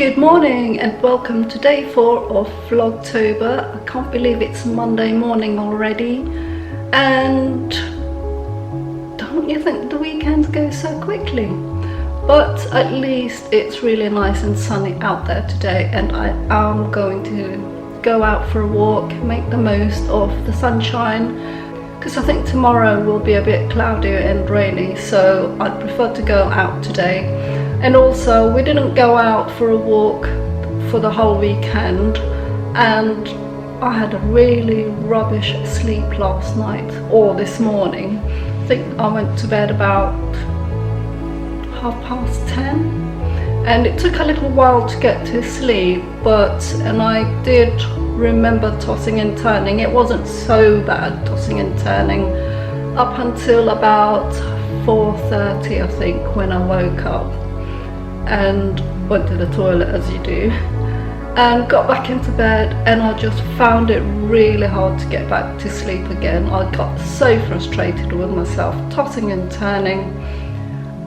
Good morning and welcome to day 4 of Vlogtober. I can't believe it's Monday morning already, and don't you think the weekends go so quickly? But at least it's really nice and sunny out there today, and I am going to go out for a walk, make the most of the sunshine, because I think tomorrow will be a bit cloudy and rainy, so I'd prefer to go out today. And also, we didn't go out for a walk for the whole weekend, and I had a really rubbish sleep last night or this morning. I think I went to bed about 10:30, and it took a little while to get to sleep, and I did remember tossing and turning. It wasn't so bad tossing and turning up until about 4:30, I think, when I woke up and went to the toilet, as you do, and got back into bed, and I just found it really hard to get back to sleep again. I got so frustrated with myself, tossing and turning,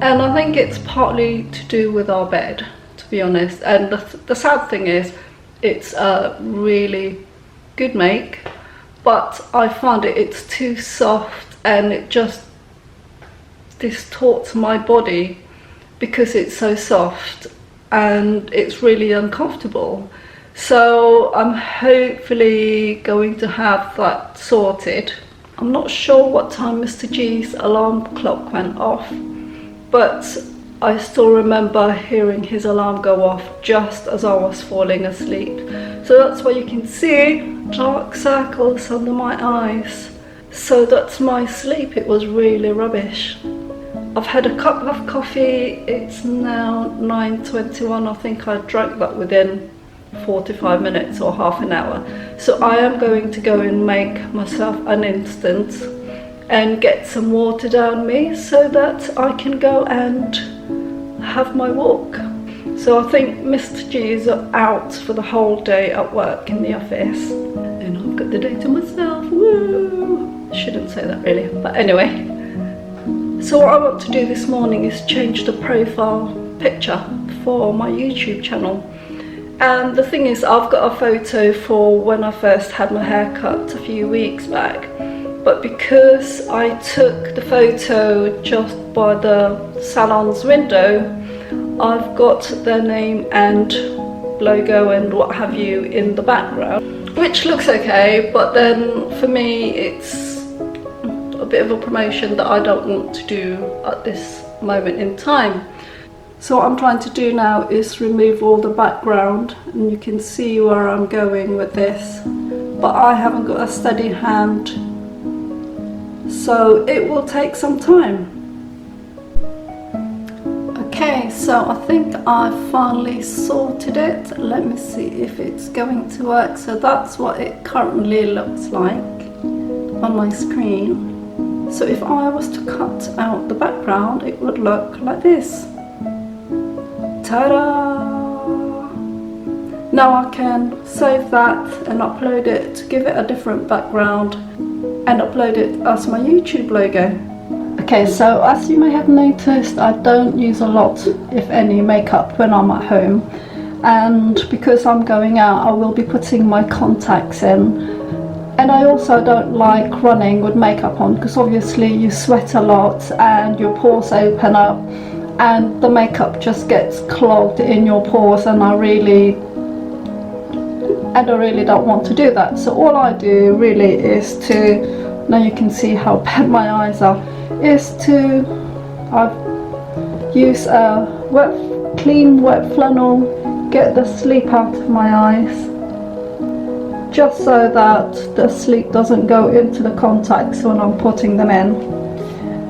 and I think it's partly to do with our bed, to be honest. And the sad thing is, it's a really good make, but I find it's too soft, and it just distorts my body because it's so soft and it's really uncomfortable. So I'm hopefully going to have that sorted. I'm not sure what time Mr. G's alarm clock went off, but I still remember hearing his alarm go off just as I was falling asleep. So that's why you can see dark circles under my eyes. So that's my sleep. It was really rubbish. I've had a cup of coffee. It's now 9:21. I think I drank that within 45 minutes or half an hour. So I am going to go and make myself an instant and get some water down me so that I can go and have my walk. So I think Mr. G is out for the whole day at work in the office, and I've got the day to myself. Woo! Shouldn't say that really, but anyway. So what I want to do this morning is change the profile picture for my YouTube channel. And the thing is, I've got a photo for when I first had my hair cut a few weeks back, but because I took the photo just by the salon's window, I've got their name and logo and what have you in the background, which looks okay, but then for me it's a bit of a promotion that I don't want to do at this moment in time. So what I'm trying to do now is remove all the background, and you can see where I'm going with this, but I haven't got a steady hand, so it will take some time. Okay, so I think I finally sorted it. Let me see if it's going to work. So that's what it currently looks like on my screen. So if I was to cut out the background, it would look like this. Ta-da! Now I can save that and upload it, give it a different background, and upload it as my YouTube logo. Okay, so as you may have noticed, I don't use a lot, if any, makeup when I'm at home, and because I'm going out I will be putting my contacts in. And I also don't like running with makeup on, because obviously you sweat a lot and your pores open up and the makeup just gets clogged in your pores, and I really don't want to do that. So all I do really is to, now you can see how bad my eyes are, is to use a clean wet flannel, get the sleep out of my eyes, just so that the sleep doesn't go into the contacts when I'm putting them in.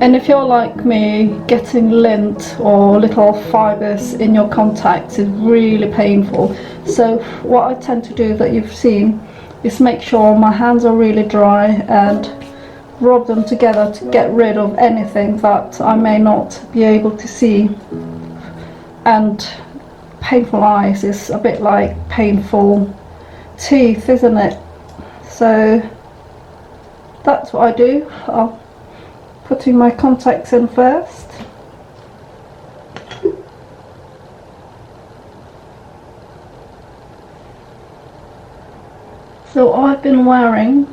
And if you're like me, getting lint or little fibers in your contacts is really painful. So what I tend to do, that you've seen, is make sure my hands are really dry and rub them together to get rid of anything that I may not be able to see. And painful eyes is a bit like painful teeth, isn't it? So that's what I do. I'll putting my contacts in first. So I've been wearing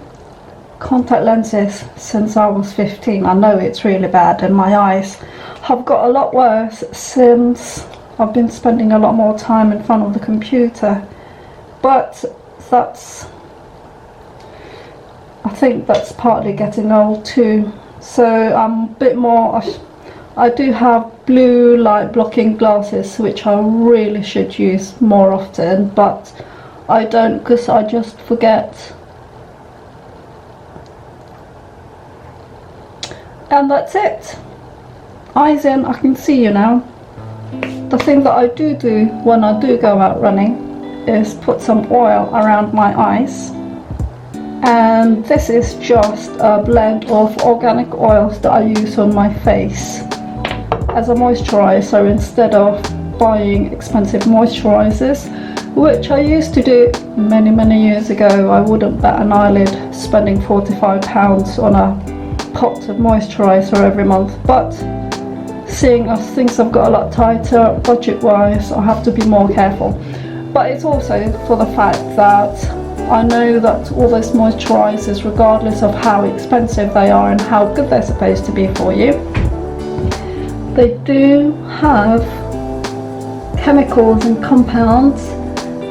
contact lenses since I was 15. I know it's really bad and my eyes have got a lot worse since I've been spending a lot more time in front of the computer, but I think that's partly getting old too. So I'm a bit more, I do have blue light blocking glasses which I really should use more often, but I don't because I just forget. And that's it. Eyes in, I can see you now. The thing that I do when I do go out running is put some oil around my eyes. And this is just a blend of organic oils that I use on my face as a moisturizer instead of buying expensive moisturizers, which I used to do many years ago. I wouldn't bat an eyelid spending £45 on a pot of moisturizer every month, but seeing as things have got a lot tighter budget wise, I have to be more careful. But it's also for the fact that I know that all those moisturizers, regardless of how expensive they are and how good they're supposed to be for you, they do have chemicals and compounds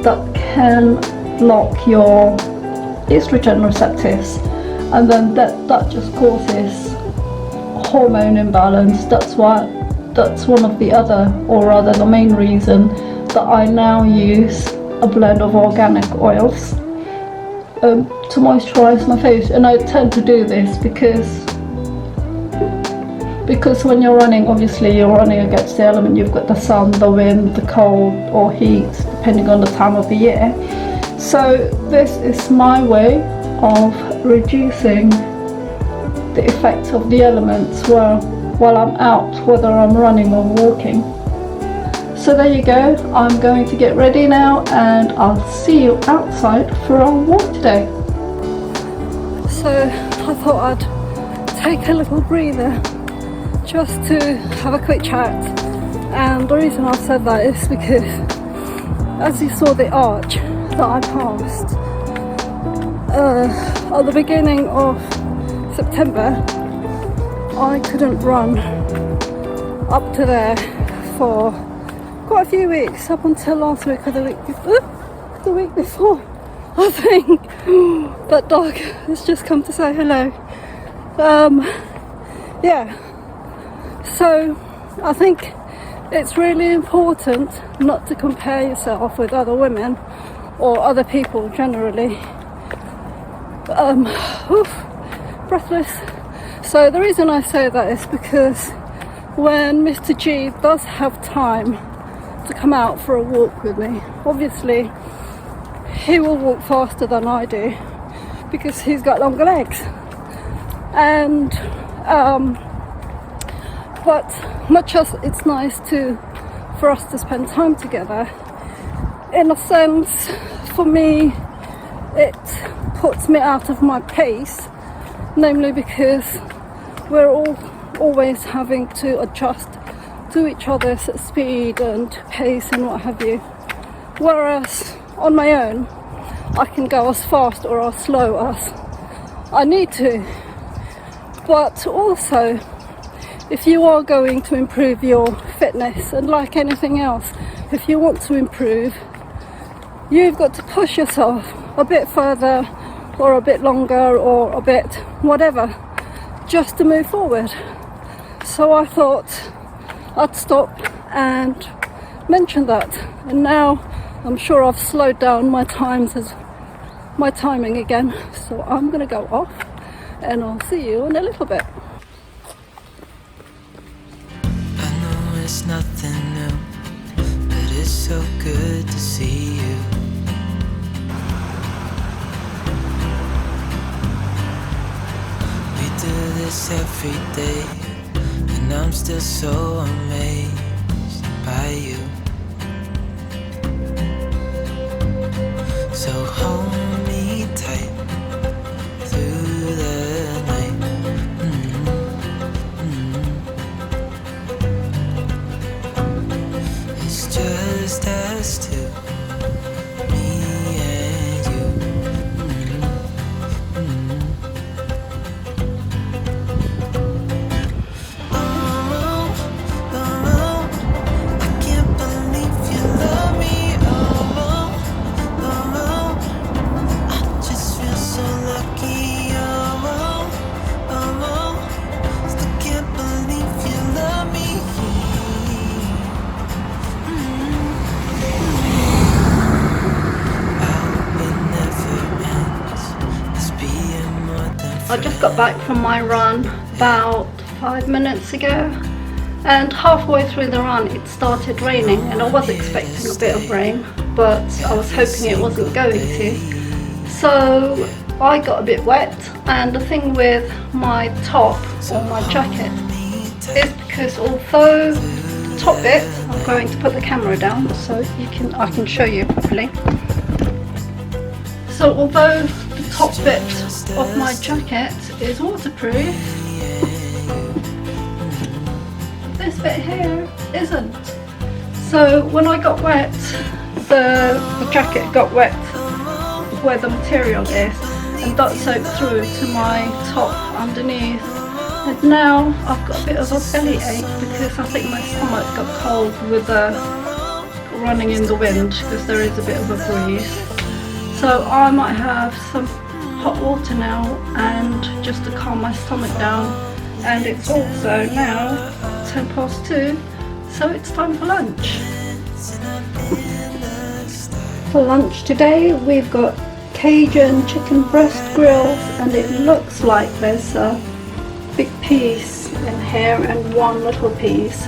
that can block your estrogen receptors, and then that just causes hormone imbalance. That's one of the other, or rather the main reason that I now use a blend of organic oils to moisturize my face. And I tend to do this because when you're running, obviously you're running against the element. You've got the sun, the wind, the cold or heat, depending on the time of the year. So this is my way of reducing the effect of the elements while I'm out, whether I'm running or walking. So there you go. I'm going to get ready now and I'll see you outside for our walk today. So I thought I'd take a little breather just to have a quick chat, and the reason I said that is because as you saw the arch that I passed at the beginning of September, I couldn't run up to there for quite a few weeks, up until last week or the week before, I think. That dog has just come to say hello. Yeah, so I think it's really important not to compare yourself with other women or other people generally. Breathless. So the reason I say that is because when Mr. G does have time to come out for a walk with me, obviously he will walk faster than I do because he's got longer legs, and but much as it's nice for us to spend time together, in a sense for me it puts me out of my pace, namely because we're always having to adjust to each other's speed and pace and what have you, whereas on my own I can go as fast or as slow as I need to. But also, if you are going to improve your fitness, and like anything else, if you want to improve, you've got to push yourself a bit further or a bit longer or a bit whatever, just to move forward. So I thought I'd stop and mention that, and now I'm sure I've slowed down my timing again, so I'm gonna go off and I'll see you in a little bit. I know it's nothing new, but it's so good to see you. We do this every day, and I'm still so amazed by you. So hold me tight through the night. It's just us two, me and you. I just got back from my run about 5 minutes ago, and halfway through the run it started raining, and I was expecting a bit of rain, but I was hoping it wasn't going to. So I got a bit wet, and the thing with my top or my jacket is because although the top bit, I'm going to put the camera down so I can show you properly. So although the top bit of my jacket is waterproof, this bit here isn't. So when I got wet, the jacket got wet where the material is, and that soaked through to my top underneath. And now I've got a bit of a belly ache because I think my stomach got cold with the running in the wind, because there is a bit of a breeze. So I might have some hot water now, and just to calm my stomach down. And it's also now 2:10, so it's time for lunch. For lunch today we've got Cajun chicken breast grills, and it looks like there's a big piece in here and one little piece.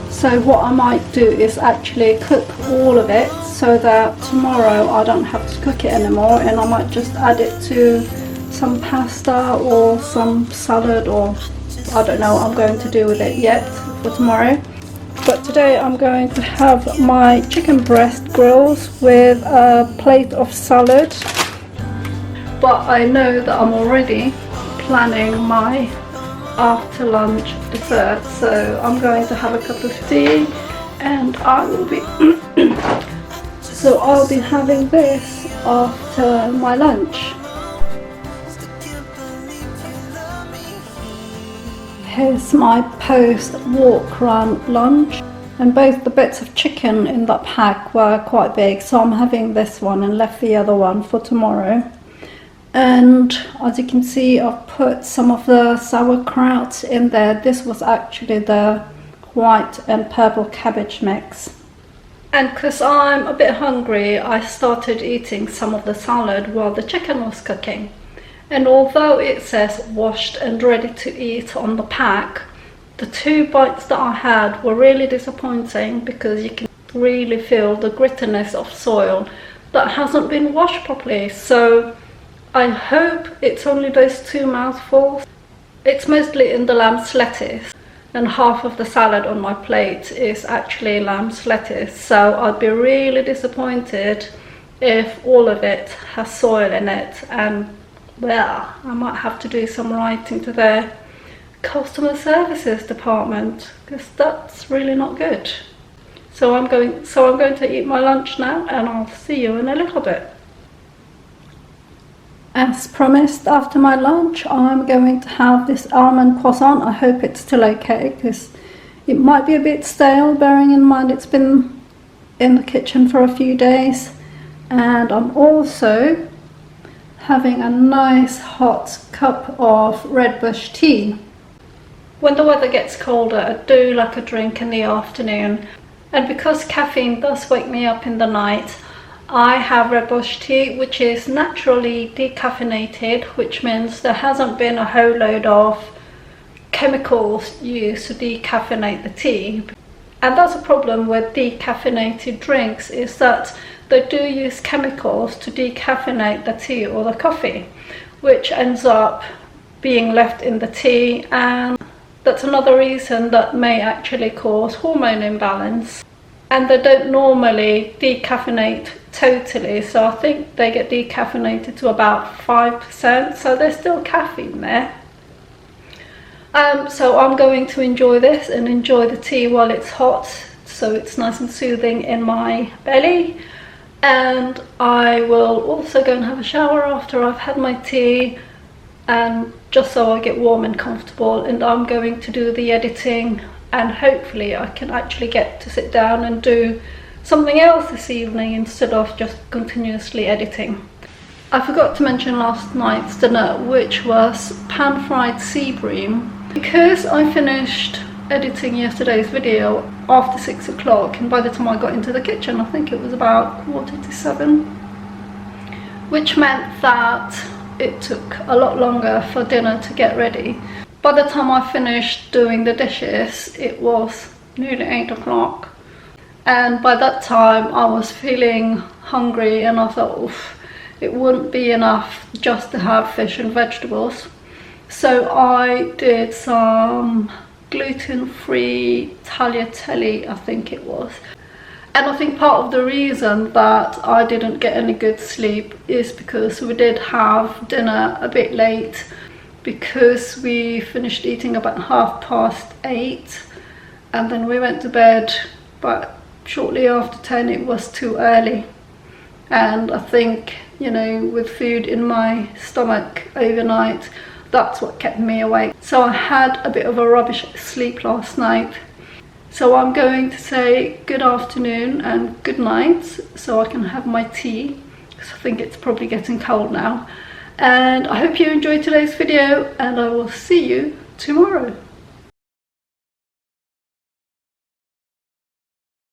So what I might do is actually cook all of it so that tomorrow I don't have to cook it anymore, and I might just add it to some pasta or some salad, or I don't know what I'm going to do with it yet for tomorrow. But today I'm going to have my chicken breast grills with a plate of salad. But I know that I'm already planning my after lunch dessert, so I'm going to have a cup of tea, and I will be so I'll be having this after my lunch. Here's my post-walk run lunch, and both the bits of chicken in that pack were quite big, so I'm having this one and left the other one for tomorrow. And as you can see, I've put some of the sauerkraut in there. This was actually the white and purple cabbage mix. And because I'm a bit hungry, I started eating some of the salad while the chicken was cooking. And although it says washed and ready to eat on the pack, the 2 bites that I had were really disappointing, because you can really feel the grittiness of soil that hasn't been washed properly. So I hope it's only those 2 mouthfuls. It's mostly in the lamb's lettuce, and half of the salad on my plate is actually lamb's lettuce. So I'd be really disappointed if all of it has soil in it, and well, I might have to do some writing to their customer services department, because that's really not good. So I'm going to eat my lunch now, and I'll see you in a little bit. As promised, after my lunch I'm going to have this almond croissant. I hope it's still okay, because it might be a bit stale, bearing in mind it's been in the kitchen for a few days. And I'm also having a nice hot cup of red bush tea. When the weather gets colder, I do like a drink in the afternoon, and because caffeine does wake me up in the night, I have red bush tea, which is naturally decaffeinated, which means there hasn't been a whole load of chemicals used to decaffeinate the tea. And that's a problem with decaffeinated drinks, is that they do use chemicals to decaffeinate the tea or the coffee, which ends up being left in the tea, and that's another reason that may actually cause hormone imbalance. And they don't normally decaffeinate totally, so I think they get decaffeinated to about 5%, so there's still caffeine there. So I'm going to enjoy this and enjoy the tea while it's hot, so it's nice and soothing in my belly. And I will also go and have a shower after I've had my tea, and just so I get warm and comfortable. And I'm going to do the editing, and hopefully I can actually get to sit down and do something else this evening instead of just continuously editing. I forgot to mention last night's dinner, which was pan-fried sea bream. Because I finished editing yesterday's video after 6 o'clock, and by the time I got into the kitchen I think it was about 6:45, which meant that it took a lot longer for dinner to get ready. By the time I finished doing the dishes, it was nearly 8 o'clock. And by that time I was feeling hungry, and I thought, oof, it wouldn't be enough just to have fish and vegetables. So I did some gluten-free tagliatelle, I think it was. And I think part of the reason that I didn't get any good sleep is because we did have dinner a bit late, because we finished eating about 8:30, and then we went to bed, but shortly after 10 it was too early. And I think, you know, with food in my stomach overnight, that's what kept me awake. So I had a bit of a rubbish sleep last night. So I'm going to say good afternoon and good night so I can have my tea, because I think it's probably getting cold now. And I hope you enjoyed today's video, and I will see you tomorrow.